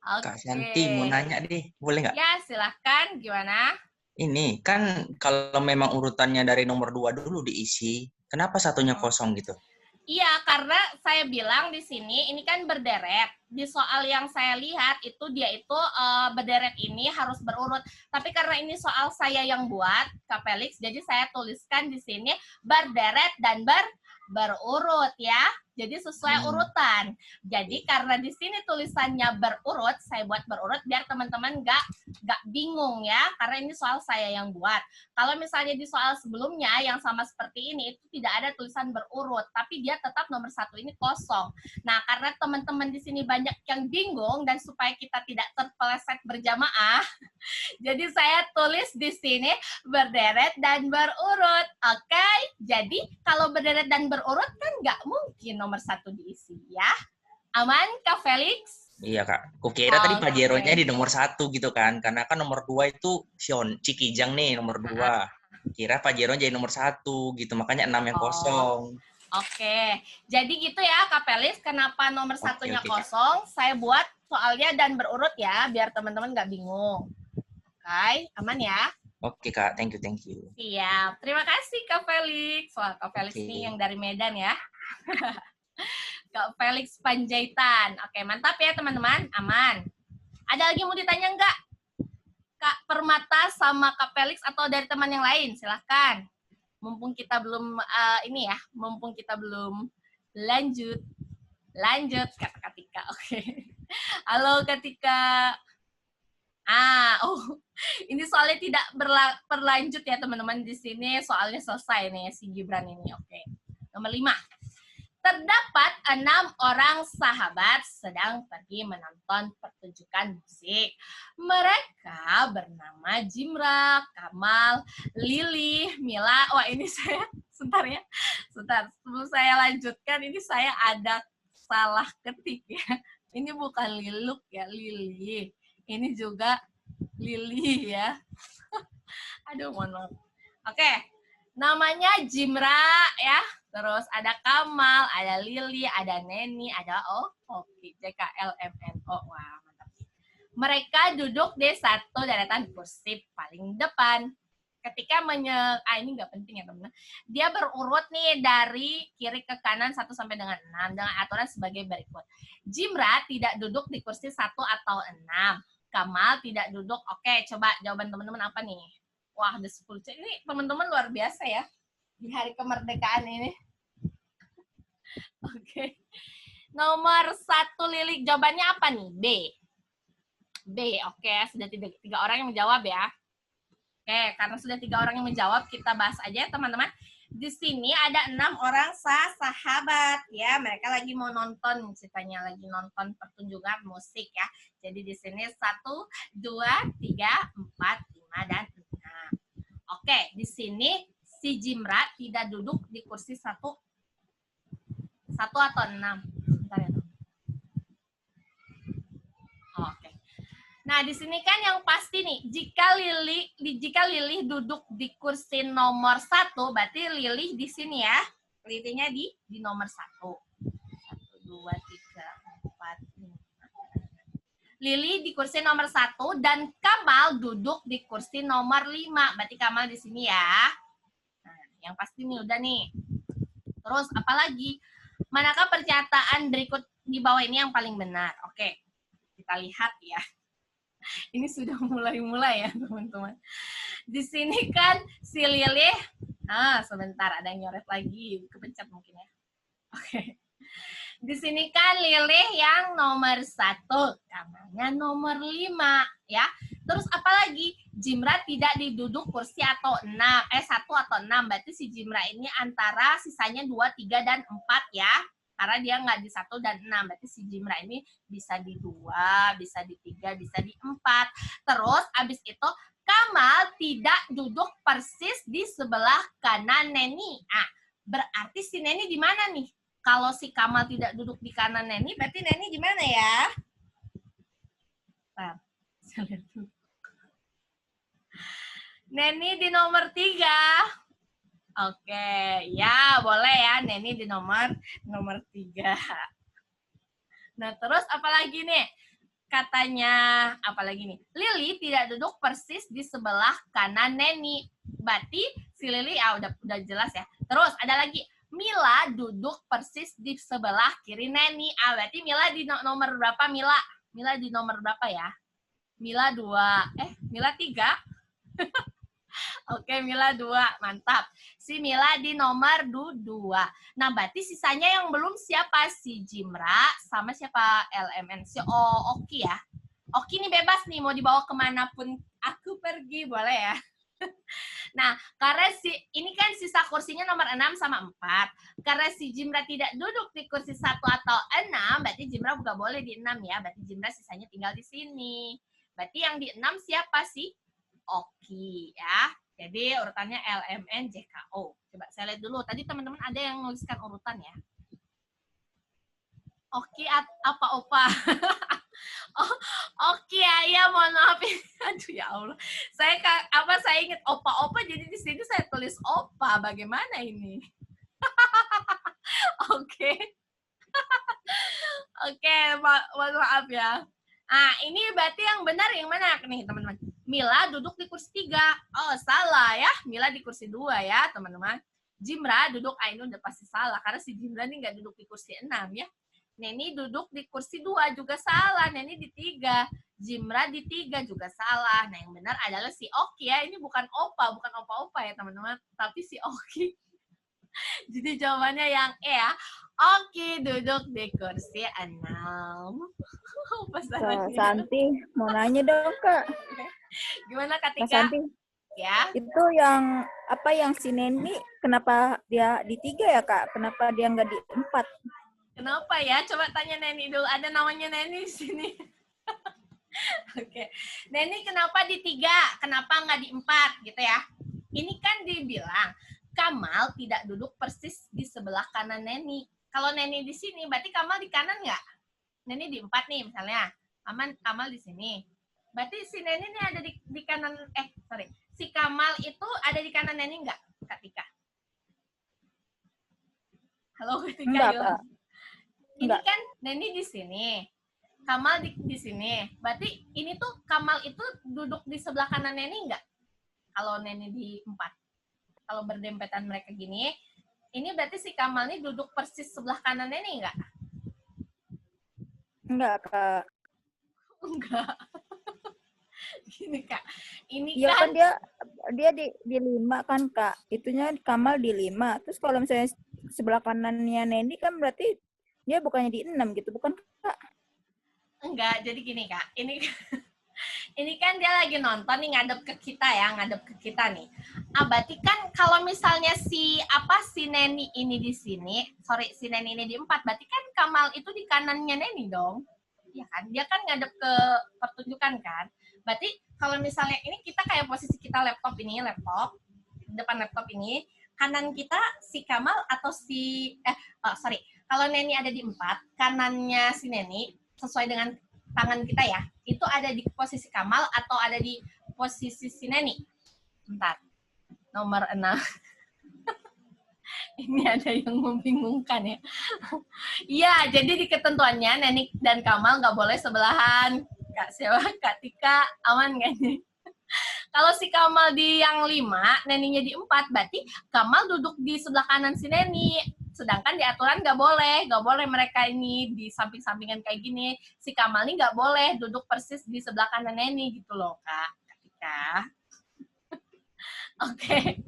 Kak Santi, mau nanya deh, boleh nggak? Ya, silahkan. Gimana? Ini, kan kalau memang urutannya dari nomor 2 dulu diisi, kenapa satunya kosong gitu? Iya, karena saya bilang di sini, ini kan berderet. Di soal yang saya lihat, dia itu berderet ini harus berurut. Tapi karena ini soal saya yang buat, Kak Felix, jadi saya tuliskan di sini berderet dan berurut ya. Jadi sesuai urutan. Jadi karena di sini tulisannya berurut, saya buat berurut biar teman-teman nggak bingung ya. Karena ini soal saya yang buat. Kalau misalnya di soal sebelumnya yang sama seperti ini, itu tidak ada tulisan berurut, tapi dia tetap nomor 1 ini kosong. Nah, karena teman-teman di sini banyak yang bingung dan supaya kita tidak terpeleset berjamaah, jadi saya tulis di sini berderet dan berurut. Oke, jadi kalau berderet dan berurut kan nggak mungkin nomor 1 diisi ya. Aman, Kak Felix? Iya, Kak. Kukira tadi Pajero-nya di nomor 1 gitu kan. Karena kan nomor 2 itu Cikijang nih, nomor 2. Kira Pajero jadi nomor 1 gitu. Makanya 6 yang kosong. Oke. Jadi gitu ya, Kak Felix. Kenapa nomor 1-nya kosong? Saya buat soalnya dan berurut ya, biar teman-teman nggak bingung. Oke, aman ya? Oke, Kak. Thank you. Siap. Terima kasih Kak Felix. Wah, Kak Felix Oke. nih yang dari Medan ya. Kak Felix Panjaitan. Oke, mantap ya teman-teman. Aman. Ada lagi mau ditanya nggak? Kak Permata sama Kak Felix atau dari teman yang lain? Silahkan. Mumpung kita belum mumpung kita belum lanjut. Lanjut, kata Katika. Oke. Halo Katika. Ini soalnya tidak berlanjut ya teman-teman di sini. Soalnya selesai nih si Gibran ini. Oke. Nomor 5. Terdapat 6 orang sahabat sedang pergi menonton pertunjukan musik. Mereka bernama Jimra, Kamal, Lili, Mila. Wah, ini saya sebentar ya. Sebentar, sebelum saya lanjutkan ini saya ada salah ketik ya. Ini bukan Liluk ya, Lili. Ini juga Lili ya. Aduh, mohon maaf. Oke. Namanya Jimra ya. Terus ada Kamal, ada Lili, ada Neni, ada Oki, JKLMNO. Wah, mantap. Mereka duduk di satu deretan kursi paling depan. Ketika ini nggak penting ya teman-teman. Dia berurut nih dari kiri ke kanan 1 sampai dengan 6 dengan aturan sebagai berikut. Jimra tidak duduk di kursi 1 atau 6. Kamal tidak duduk. Oke, coba jawaban teman-teman apa nih? Wah, ada 10. Ini teman-teman luar biasa ya. Di hari kemerdekaan ini. Oke. Nomor 1 Lili, jawabannya apa nih? B. Oke, sudah 3 orang yang menjawab ya. Oke, karena sudah 3 orang yang menjawab, kita bahas aja teman-teman. Di sini ada 6 orang sahabat ya. Mereka lagi mau nonton, ceritanya lagi nonton pertunjukan musik ya. Jadi di sini 1, 2, 3, 4, 5, dan 6. Oke, di sini si Jimra tidak duduk di kursi 1 atau 6. Bentar ya. Oke. Nah, di sini kan yang pasti nih, jika Lili duduk di kursi nomor 1, berarti Lili di sini ya. Lilinya di nomor 1. 1, 2, 3, 4, 5. Lili di kursi nomor 1 dan Kamal duduk di kursi nomor 5. Berarti Kamal di sini ya. Nah, yang pasti nih udah nih. Terus apalagi? Manakah pernyataan berikut di bawah ini yang paling benar? Oke. Kita lihat ya. Ini sudah mulai ya, teman-teman. Di sini kan si Lili, sebentar ada yang nyoret lagi, kepencet mungkin ya. Oke. Di sini kan Lili yang nomor 1, Kamalnya nomor 5, ya. Terus apalagi? Jimra tidak diduduk kursi atau 1 atau 6. Berarti si Jimra ini antara sisanya 2, 3, dan 4 ya. Karena dia nggak di 1 dan 6. Berarti si Jimra ini bisa di 2, bisa di 3, bisa di 4. Terus abis itu Kamal tidak duduk persis di sebelah kanan Neni. Berarti si Neni di mana nih? Kalau si Kamal tidak duduk di kanan Neni, berarti Neni di mana ya? Nah, saya lihat dulu. Neni di nomor 3. Oke, ya boleh ya. Neni di nomor 3. Nah, terus apalagi nih? Katanya, apalagi nih? Lili tidak duduk persis di sebelah kanan Neni. Berarti si Lili, udah jelas ya. Terus ada lagi. Mila duduk persis di sebelah kiri Neni. Berarti Mila di nomor berapa, Mila? Mila di nomor berapa ya? Mila 2. Mila 3. Oke, Mila 2. Mantap. Si Mila di nomor 2. Nah, berarti sisanya yang belum siapa? Si Jimra sama siapa? LMN. Si Oki ya. Oki ini bebas nih, mau dibawa kemanapun aku pergi, boleh ya. Nah, karena ini kan sisa kursinya nomor 6 sama 4. Karena si Jimra tidak duduk di kursi 1 atau 6, berarti Jimra juga boleh di 6 ya. Berarti Jimra sisanya tinggal di sini. Berarti yang di 6 siapa sih? Oki ya. Jadi urutannya LMNJKO. Coba saya lihat dulu. Tadi teman-teman ada yang menuliskan urutan ya. Oki apa opa? Oki ya, mohon maaf. Aduh ya Allah. Saya ingat opa-opa jadi di sini saya tulis opa. Bagaimana ini? Oke. Oke, mohon maaf ya. Ini berarti yang benar yang mana nih, teman-teman? Mila duduk di kursi 3. Oh, salah ya. Mila di kursi 2 ya, teman-teman. Jimra duduk, ini udah pasti salah. Karena si Jimra ini nggak duduk di kursi 6 ya. Neni duduk di kursi 2 juga salah. Neni di 3. Jimra di 3 juga salah. Nah, yang benar adalah si Oki ya. Ini bukan Opa, bukan Opa-Opa ya, teman-teman. Tapi si Oki. Jadi jawabannya yang E ya. Oki duduk di kursi 6. Apa Kak salahnya? Santi, mau nanya dong Kak. Gimana Kak Kak Tika? Santi, Ya. itu yang apa yang si Neni, kenapa dia di 3 ya Kak? Kenapa dia nggak di 4? Kenapa ya? Coba tanya Neni dulu. Ada namanya Neni di sini. Oke. Neni kenapa di 3? Kenapa nggak di 4? Gitu ya. Ini kan dibilang Kamal tidak duduk persis di sebelah kanan Neni. Kalau Neni di sini, berarti Kamal di kanan nggak? Neni di 4 nih misalnya. Kamal di sini. Berarti si Neni ini ada di kanan, si Kamal itu ada di kanan Neni nggak, Kak Tika? Halo Kak Tika. Enggak Kak. Ini kan Neni di sini. Kamal di sini. Berarti ini tuh Kamal itu duduk di sebelah kanan Neni nggak? Kalau Neni di 4. Kalau berdempetan mereka gini, ini berarti si Kamal ini duduk persis sebelah kanan Neni nggak? Enggak Kak. Enggak. Gini Kak. Ini Iya kan dia di 5 kan Kak. Itunya Kamal di 5. Terus kalau misalnya sebelah kanannya Neni kan berarti dia bukannya di 6 gitu, bukan Kak? enggak. Jadi gini Kak. Ini kan dia lagi nonton nih, ngadep ke kita nih. Berarti kan kalau misalnya si Neni ini di sini, si Neni ini di 4, berarti kan Kamal itu di kanannya Neni dong. Iya kan? Dia kan ngadep ke pertunjukan kan. Berarti kalau misalnya ini kita kayak posisi kita laptop, depan laptop ini, kanan kita si Kamal atau kalau Neni ada di 4, kanannya si Neni sesuai dengan tangan kita ya, itu ada di posisi Kamal atau ada di posisi si Neni? Bentar. Nomor 6. Ini ada yang membingungkan ya. Iya, jadi di ketentuannya Neni dan Kamal nggak boleh sebelahan. Kak Tika, aman nggak nih? Kalau si Kamal di yang 5, Neninya di 4, berarti Kamal duduk di sebelah kanan si Neni. Sedangkan di aturan nggak boleh mereka ini di samping-sampingan kayak gini. Si Kamal ini nggak boleh duduk persis di sebelah kanan Neni gitu loh, Kak Tika. Oke.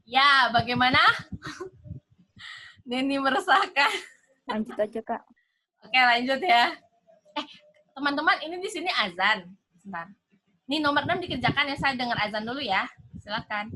Ya, bagaimana? Neni meresahkan. Lanjut aja Kak. Oke, lanjut ya. Teman-teman, ini di sini azan. Sebentar. Ini nomor 6 dikerjakan ya, saya dengar azan dulu ya. Silakan.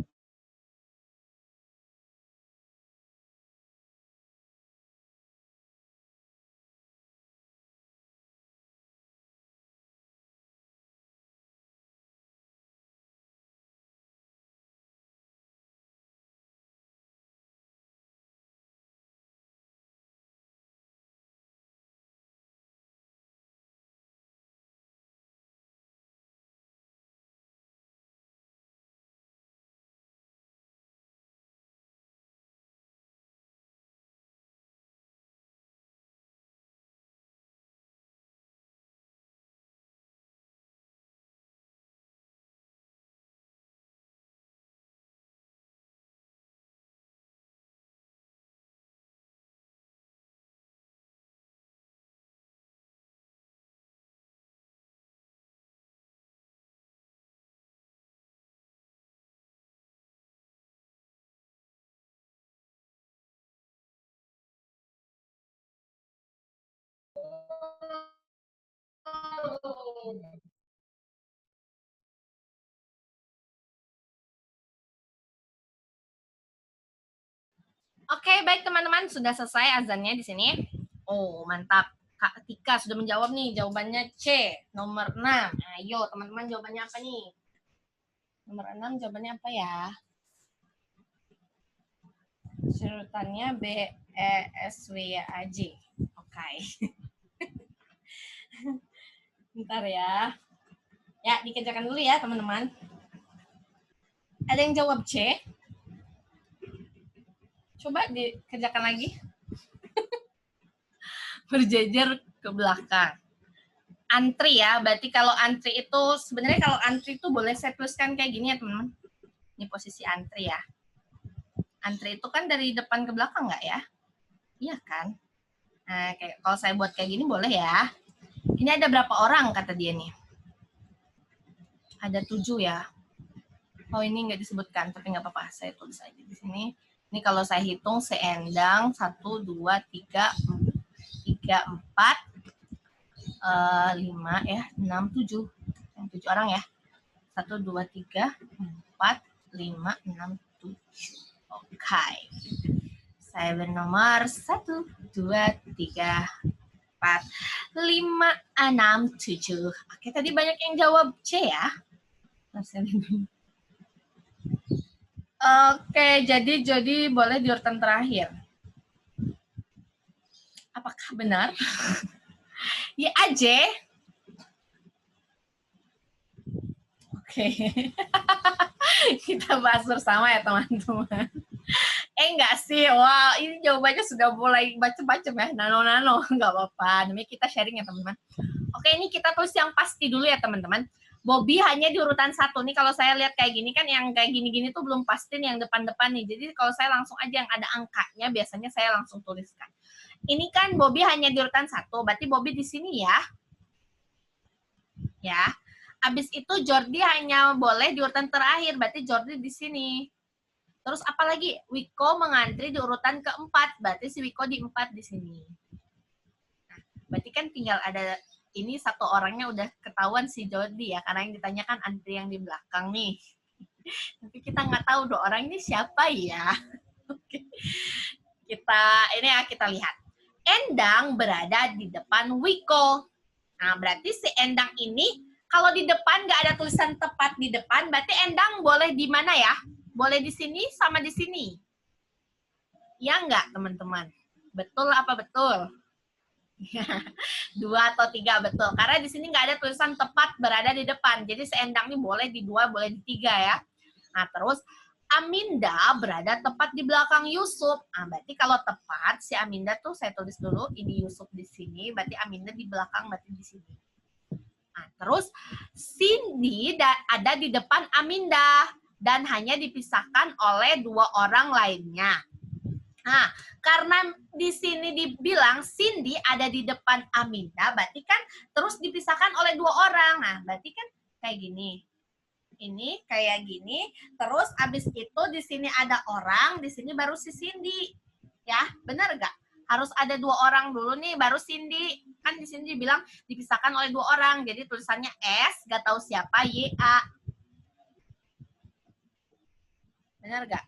Oke, baik teman-teman, sudah selesai azannya di sini. Oh, mantap. Kak Tika sudah menjawab nih, jawabannya C, nomor 6. Ayo, teman-teman jawabannya apa nih? Nomor 6 jawabannya apa ya? Serutannya B, E, S, W, A, J. Oke. Bentar ya. Ya, dikerjakan dulu ya, teman-teman. Ada yang jawab C? Coba dikerjakan lagi. Berjejer ke belakang. antri ya. Berarti kalau antri itu, sebenarnya kalau antri itu boleh saya tuliskan kayak gini ya teman-teman. Ini posisi antri ya. Antri itu kan dari depan ke belakang nggak ya? Iya kan? Nah, kalau saya buat kayak gini boleh ya. Ini ada berapa orang kata dia nih? Ada 7 ya. Oh ini nggak disebutkan, tapi nggak apa-apa. Saya tulis aja di sini. Ini kalau saya hitung seendang 1, 2, 3, 4, 5 ya, 6, 7. Yang 7 orang ya. 1, 2, 3, 4, 5, 6, 7. Oke. Saya bernomor 1, 2, 3, 4, 5, 6, 7. Oke, tadi banyak yang jawab C ya. Oke, jadi boleh di urutan terakhir. Apakah benar? Ya aja. Oke. Kita bahas bersama ya teman-teman. Enggak sih, wah ini jawabannya sudah mulai macam-macam ya, nano-nano, nggak apa-apa, namanya kita sharing ya teman-teman. Oke, ini kita tulis yang pasti dulu ya teman-teman. Bobby hanya di urutan 1 nih, kalau saya lihat kayak gini kan yang kayak gini-gini tuh belum pasti nih yang depan-depan nih, jadi kalau saya langsung aja yang ada angkanya, biasanya saya langsung tuliskan. Ini kan Bobby hanya di urutan 1, berarti Bobby di sini ya. Ya, habis itu Jordi hanya boleh di urutan terakhir, berarti Jordi di sini. Terus apalagi Wiko mengantri di urutan keempat, berarti si Wiko di 4 di sini. Nah, berarti kan tinggal ada ini satu orangnya udah ketahuan si Jordi ya, karena yang ditanyakan antri yang di belakang nih. Tapi kita nggak tahu 2 orang ini siapa ya. Oke. Kita lihat. Endang berada di depan Wiko. Nah, berarti si Endang ini kalau di depan nggak ada tulisan tepat di depan, berarti Endang boleh di mana ya? Boleh di sini sama di sini. Ya nggak, teman-teman? Betul apa betul? 2 atau 3, betul. Karena di sini nggak ada tulisan tepat berada di depan. Jadi seendang ini boleh di 2, boleh di 3 ya. Nah, terus Aminda berada tepat di belakang Yusuf. Nah, berarti kalau tepat, si Aminda tuh saya tulis dulu, ini Yusuf di sini, berarti Aminda di belakang, berarti di sini. Nah, terus Cindy ada di depan Aminda dan hanya dipisahkan oleh 2 orang lainnya. Nah, karena di sini dibilang Cindy ada di depan Aminda, berarti kan terus dipisahkan oleh 2 orang. Nah, berarti kan kayak gini. Ini kayak gini, terus abis itu di sini ada orang, di sini baru si Cindy. Ya, benar nggak? Harus ada 2 orang dulu nih, baru Cindy. Kan di sini dibilang dipisahkan oleh 2 orang, jadi tulisannya S, nggak tahu siapa, YA. Benar nggak?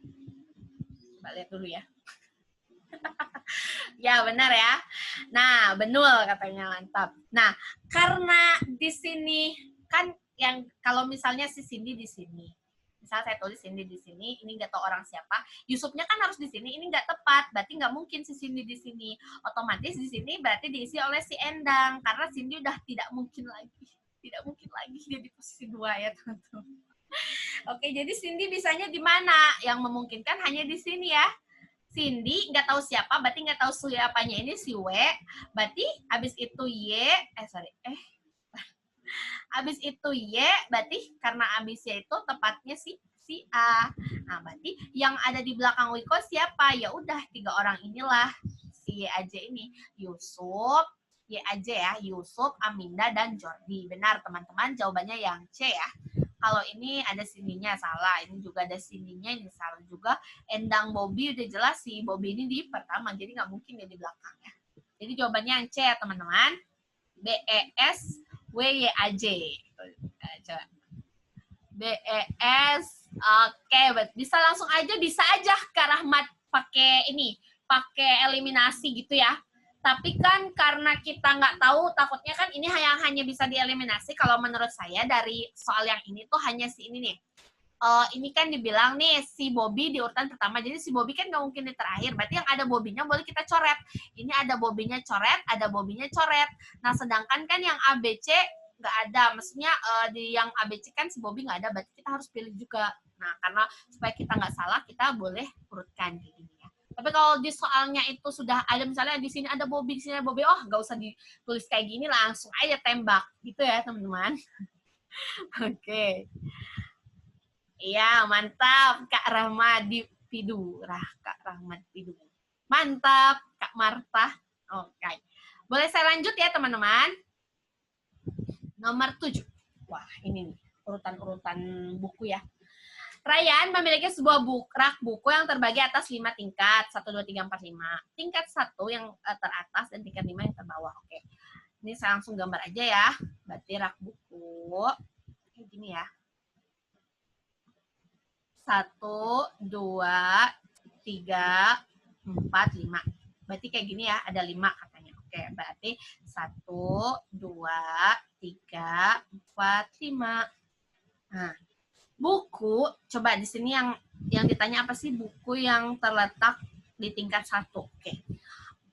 Coba lihat dulu ya. Ya, benar ya. Nah, benar katanya, mantap. Nah, karena di sini kan yang kalau misalnya si Cindy di sini. Misal saya tulis Cindy di sini, ini nggak tahu orang siapa. Yusufnya kan harus di sini, ini nggak tepat. Berarti nggak mungkin si Cindy di sini. Otomatis di sini berarti diisi oleh si Endang. Karena Cindy udah tidak mungkin lagi. Tidak mungkin lagi dia di posisi 2 ya, teman-teman. Oke, jadi Cindy bisanya di mana? Yang memungkinkan hanya di sini ya. Cindy nggak tahu siapa, berarti nggak tahu siapanya ini si W. Berarti habis itu habis itu Y, berarti karena habisnya itu tepatnya si A. Nah, berarti yang ada di belakang Wiko siapa? Ya udah 3 orang inilah si Y aja ini. Yusuf, Y aja ya, Yusuf, Aminda, dan Jordi. Benar teman-teman, jawabannya yang C ya. Kalau ini ada sininya salah, ini juga ada sininya, ini salah juga. Endang Bobby udah jelas sih, Bobby ini di pertama, jadi nggak mungkin dia di belakang ya. Jadi jawabannya yang C ya teman-teman. BES WYAJ. Coba. BES. Oke, bisa langsung aja, bisa aja Kak Rahmat pakai ini, pakai eliminasi gitu ya. Tapi kan karena kita nggak tahu, takutnya kan ini hanya bisa dieliminasi. Kalau menurut saya dari soal yang ini tuh hanya si ini nih. Ini kan dibilang nih si Bobby di urutan pertama, jadi si Bobby kan nggak mungkin di terakhir. Berarti yang ada Bobby-nya boleh kita coret. Ini ada Bobby-nya coret, ada Bobby-nya coret. Nah, sedangkan kan yang ABC nggak ada. Maksudnya di yang ABC kan si Bobby nggak ada, berarti kita harus pilih juga. Nah, karena supaya kita nggak salah, kita boleh urutkan kayak gini ya. Tapi kalau di soalnya itu sudah ada, misalnya di sini ada Bobby, di sini ada Bobby, oh nggak usah ditulis kayak gini, langsung aja tembak. Gitu ya, teman-teman. Oke. Iya, mantap. Kak Rahmadi Pidu. Kak Rahmat Pidu. Mantap, Kak Marta. Oke. Boleh saya lanjut ya, teman-teman? Nomor 7. Wah, ini nih, urutan-urutan buku ya. Ryan memiliki sebuah rak buku yang terbagi atas 5 tingkat. 1, 2, 3, 4, 5. Tingkat 1 yang teratas dan tingkat 5 yang terbawah. Oke. Ini saya langsung gambar aja ya. Berarti rak buku. Kayak gini ya. 1, 2, 3, 4, 5. Berarti kayak gini ya, ada 5 katanya. Oke, berarti 1, 2, 3, 4, 5. Nah, buku, coba di sini yang ditanya apa sih buku yang terletak di tingkat 1. Oke.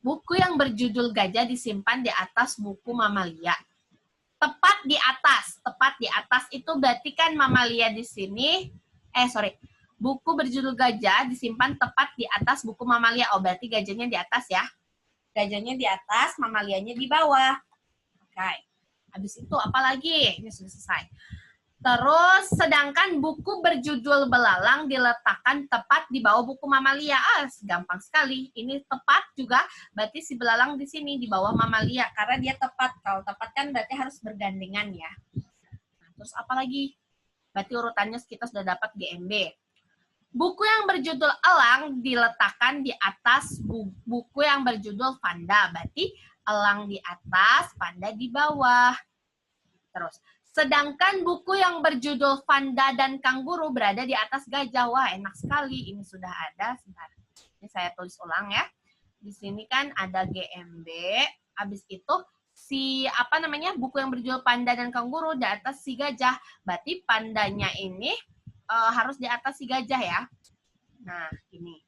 Buku yang berjudul Gajah disimpan di atas buku Mamalia. Tepat di atas itu berarti kan Mamalia di sini, buku berjudul Gajah disimpan tepat di atas buku Mamalia. Oh, berarti gajahnya di atas ya. Gajahnya di atas, mamalianya di bawah. Oke. Habis itu apa lagi? Ini sudah selesai. Terus, sedangkan buku berjudul Belalang diletakkan tepat di bawah buku Mamalia. Gampang sekali. Ini tepat juga, berarti si belalang di sini, di bawah Mamalia. Karena dia tepat. Kalau tepat kan berarti harus bergandengan ya. Nah, terus apa lagi? Berarti urutannya kita sudah dapat GMB. Buku yang berjudul Elang diletakkan di atas buku yang berjudul Panda. Berarti elang di atas, panda di bawah. Terus, sedangkan buku yang berjudul Panda dan Kanguru berada di atas gajah. Wah, enak sekali. Ini sudah ada. Sebentar. Ini saya tulis ulang ya. Di sini kan ada GMB. Habis itu buku yang berjudul Panda dan Kanguru di atas si gajah. Berarti pandanya ini harus di atas si gajah ya. Nah, ini.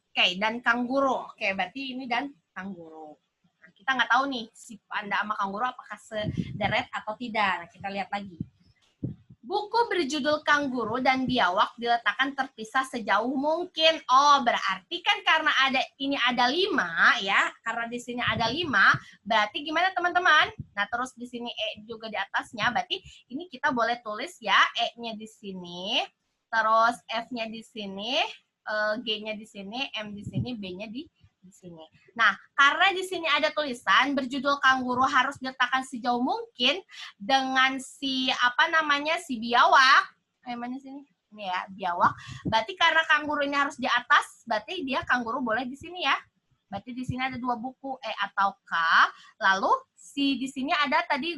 Oke, dan kanguru. Oke, berarti ini dan kanguru. Nah, kita nggak tahu nih, si panda sama kanguru apakah sederet atau tidak. Nah, kita lihat lagi. Buku berjudul Kanguru dan Biawak diletakkan terpisah sejauh mungkin. Oh, berarti kan karena ini ada 5 ya. Karena di sini ada 5, berarti gimana teman-teman? Nah, terus di sini E juga di atasnya. Berarti ini kita boleh tulis ya, E-nya di sini, terus F-nya di sini, G-nya di sini, M di sini, B-nya di sini. Nah, karena di sini ada tulisan berjudul Kanguru harus diletakkan sejauh mungkin dengan si biawak. Mana sini? Ini ya, biawak. Berarti karena kanguru ini harus di atas, berarti dia kanguru boleh di sini ya. Berarti di sini ada 2 buku, E atau K. Lalu di sini ada tadi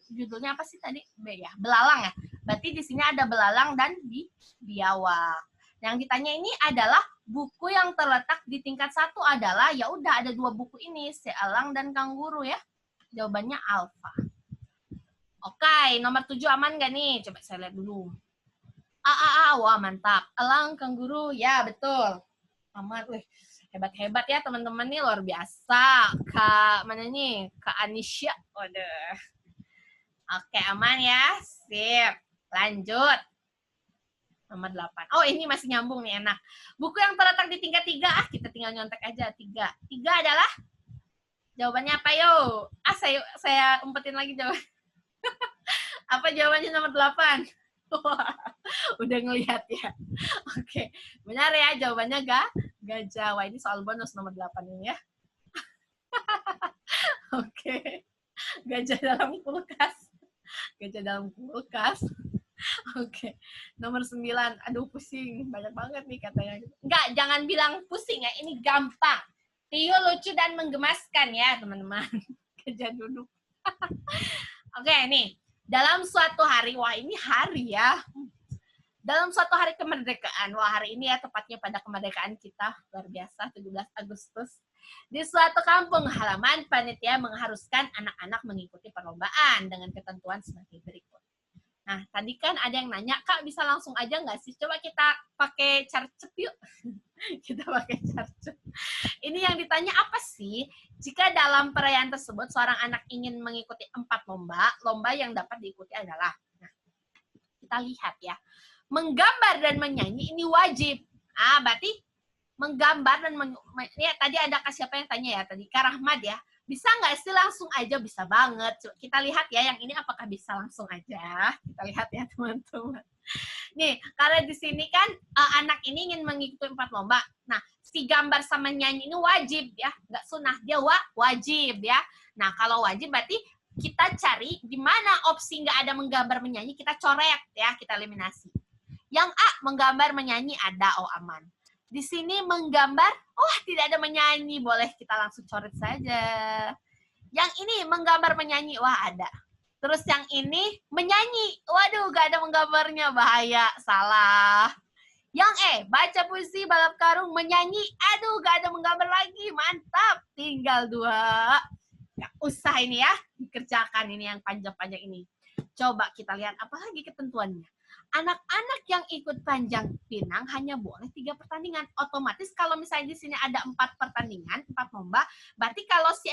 judulnya apa sih tadi? B ya, belalang ya. Berarti di sini ada belalang dan di biawak. Yang ditanya ini adalah buku yang terletak di tingkat 1 adalah, ya udah ada 2 buku ini, si elang dan kanguru ya. Jawabannya alfa. Oke, nomor 7 aman nggak nih? Coba saya lihat dulu. Wah mantap. Elang, kanguru, ya betul. Aman, hebat-hebat ya teman-teman nih, luar biasa. Kak, mana nih? Kak Anisya. Waduh. Oke, aman ya. Sip. Lanjut. Nomor 8. Oh, ini masih nyambung nih, enak. Buku yang terletak di tingkat 3, kita tinggal nyontek aja. 3 adalah? Jawabannya apa, yo? Saya umpetin lagi jawaban. Apa jawabannya nomor 8? Udah ngelihat ya. Oke. Benar ya, jawabannya gajah. Wah, ini soal bonus nomor 8 ini ya. Oke. Gajah dalam kulkas. Gajah dalam kulkas. Oke. Nomor 9. Aduh, pusing. Banyak banget nih katanya. Enggak, jangan bilang pusing ya. Ini gampang. Tio lucu dan menggemaskan ya, teman-teman. Gajah duduk. Oke, nih. Dalam suatu hari, wah ini hari ya. Dalam suatu hari kemerdekaan, wah hari ini ya tepatnya pada kemerdekaan kita, luar biasa, 17 Agustus. Di suatu kampung halaman, panitia mengharuskan anak-anak mengikuti perlombaan dengan ketentuan sebagai berikut. Nah, tadi kan ada yang nanya, Kak bisa langsung aja nggak sih? Coba kita pakai carcep yuk. Kita pakai carcep. Ini yang ditanya apa sih? Jika dalam perayaan tersebut seorang anak ingin mengikuti 4 lomba, lomba yang dapat diikuti adalah, nah, kita lihat ya, menggambar dan menyanyi ini wajib. Berarti menggambar dan ya, tadi ada siapa yang tanya ya tadi, Kak Rahmat ya. Bisa nggak sih langsung aja? Bisa banget. Coba kita lihat ya yang ini apakah bisa langsung aja. Kita lihat ya teman-teman. Nih, karena di sini kan anak ini ingin mengikuti 4 lomba. Nah, si gambar sama nyanyi ini wajib ya, nggak sunnah. Dia wajib ya. Nah, kalau wajib berarti kita cari di mana opsi nggak ada menggambar menyanyi, kita coret ya, kita eliminasi. Yang A, menggambar menyanyi ada, oh aman. Di sini menggambar, oh tidak ada menyanyi, boleh kita langsung coret saja. Yang ini menggambar menyanyi, wah ada. Terus yang ini menyanyi, waduh gak ada menggambarnya, bahaya, salah. Yang E, baca puisi, balap karung, menyanyi, aduh gak ada menggambar lagi, mantap. Tinggal 2. Gak usah ini ya, dikerjakan ini yang panjang-panjang ini. Coba kita lihat apa lagi ketentuannya. Anak-anak yang ikut panjat pinang hanya boleh 3 pertandingan. Otomatis kalau misalnya di sini ada 4 pertandingan, 4 lomba, berarti kalau si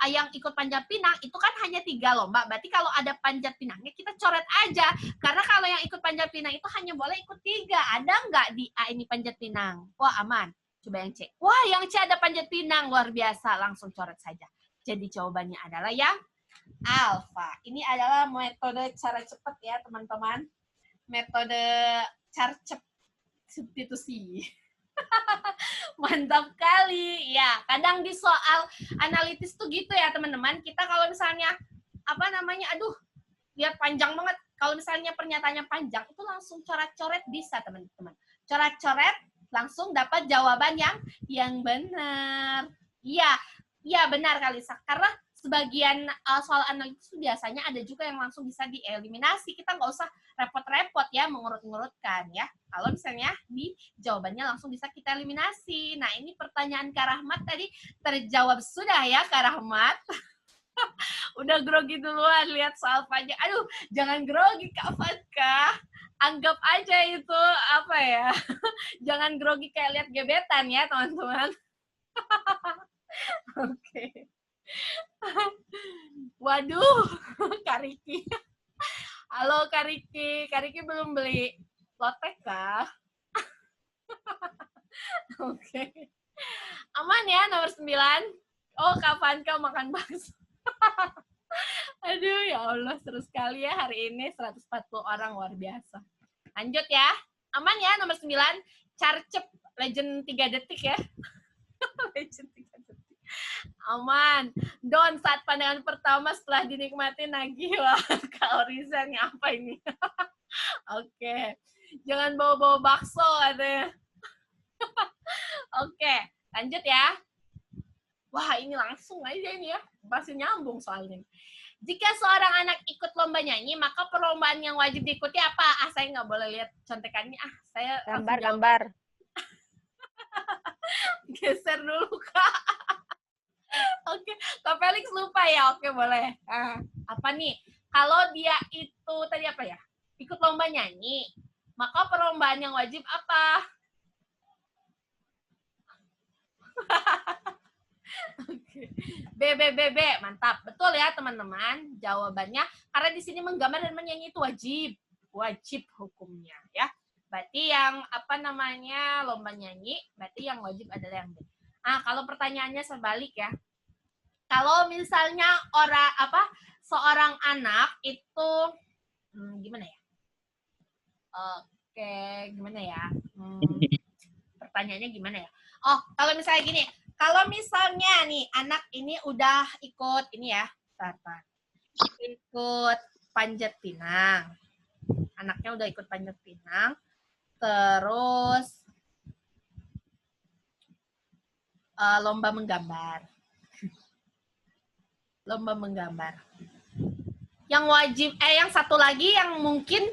yang ikut panjat pinang itu kan hanya 3 lomba. Berarti kalau ada panjat pinangnya kita coret aja. Karena kalau yang ikut panjat pinang itu hanya boleh ikut 3. Ada nggak di A ini panjat pinang? Wah aman. Coba yang C. Wah yang C ada panjat pinang, luar biasa. Langsung coret saja. Jadi jawabannya adalah yang alfa. Ini adalah metode cara cepat ya teman-teman. Metode carcep substitusi. Mantap kali. Ya, kadang di soal analitis tuh gitu ya, teman-teman. Kita kalau misalnya aduh, lihat panjang banget. Kalau misalnya pernyataannya panjang, itu langsung coret-coret bisa, teman-teman. Coret-coret langsung dapat jawaban yang benar. Iya, benar kali. Karena sebagian soal analitis biasanya ada juga yang langsung bisa dieliminasi. Kita nggak usah repot-repot ya mengurut-ngurutkan ya. Kalau misalnya di jawabannya langsung bisa kita eliminasi. Nah, ini pertanyaan Kak Rahmat tadi terjawab sudah ya Kak Rahmat. Udah grogi duluan lihat soal panjang. Aduh, jangan grogi Kak Fatkah. Anggap aja itu apa ya? Jangan grogi kayak lihat gebetan ya, teman-teman. Oke. Waduh, Kak Riki. Halo Kak Riki. Kak Riki belum beli lotek kah? Oke. Aman ya nomor 9. Oh, kapan kau makan bakso? Aduh, ya Allah, seru sekali ya hari ini. 140 orang, luar biasa. Lanjut ya. Aman ya nomor 9. Carcep legend 3 detik ya. Legend 3 detik. Aman. Don, saat pandangan pertama setelah dinikmati nagih. Wah, Kak Orizan, apa ini? Oke. Jangan bawa-bawa bakso katanya. Oke, lanjut ya. Wah, ini langsung aja ini ya. Masih nyambung soalnya. Jika seorang anak ikut lomba nyanyi, maka perlombaan yang wajib diikuti apa? Saya nggak boleh lihat contekannya. Saya Gambar. Geser dulu, Kak. Oke, Kak Felix lupa ya. Oke, boleh. Apa nih? Kalau dia itu tadi apa ya? Ikut lomba nyanyi, maka perlombaan yang wajib apa? Oke. B, mantap. Betul ya, teman-teman. Jawabannya, karena di sini menggambar dan menyanyi itu wajib. Wajib hukumnya, ya. Berarti yang, lomba nyanyi, berarti yang wajib adalah yang B. Nah, kalau pertanyaannya sebalik ya. Kalau misalnya seorang anak itu, gimana ya? Oke, gimana ya? Pertanyaannya gimana ya? Oh, kalau misalnya gini, kalau misalnya nih anak ini udah ikut ini ya, ikut panjat pinang, anaknya udah ikut panjat pinang, terus lomba menggambar, Yang wajib, yang satu lagi yang mungkin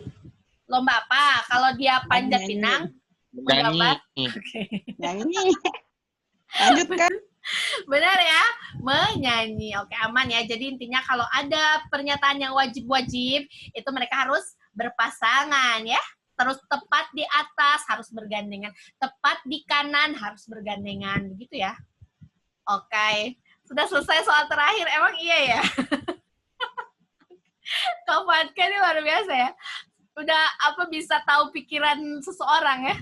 lomba apa? Kalau dia panjat pinang, menggambar. Nyanyi. Lanjutkan. Benar ya, menyanyi. Oke, aman ya. Jadi intinya kalau ada pernyataan yang wajib-wajib, itu mereka harus berpasangan ya. Terus tepat di atas harus bergandengan, tepat di kanan harus bergandengan, begitu ya. Oke, sudah selesai soal terakhir. Emang iya ya? Kak Fatka ini luar biasa ya. Udah bisa tahu pikiran seseorang ya.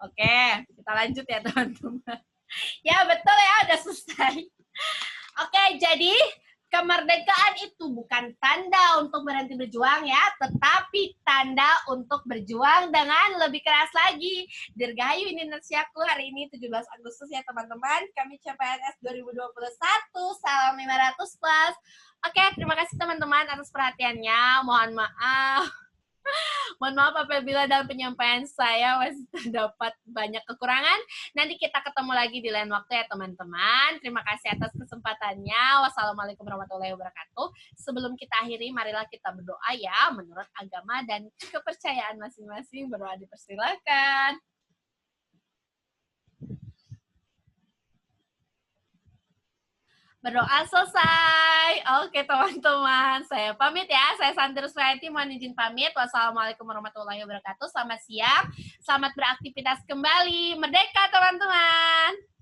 Oke, kita lanjut ya teman-teman. Ya betul ya, udah selesai. Oke, jadi kemerdekaan itu bukan tanda untuk berhenti berjuang ya, tetapi tanda untuk berjuang dengan lebih keras lagi. Dirgahayu Indonesiaku hari ini 17 Agustus ya teman-teman. Kami CPNS 2021, salam 500 plus. Oke, terima kasih teman-teman atas perhatiannya. Mohon maaf. Mohon maaf apabila dalam penyampaian saya masih terdapat banyak kekurangan. Nanti kita ketemu lagi di lain waktu ya teman-teman. Terima kasih atas kesempatannya. Wassalamualaikum warahmatullahi wabarakatuh. Sebelum kita akhiri, marilah kita berdoa ya menurut agama dan kepercayaan masing-masing. Berdoa dipersilakan. Berdoa selesai. Oke teman-teman, saya pamit ya. Saya Santi Ruswayanti, mohon izin pamit. Wassalamualaikum warahmatullahi wabarakatuh. Selamat siang, selamat beraktivitas kembali. Merdeka teman-teman.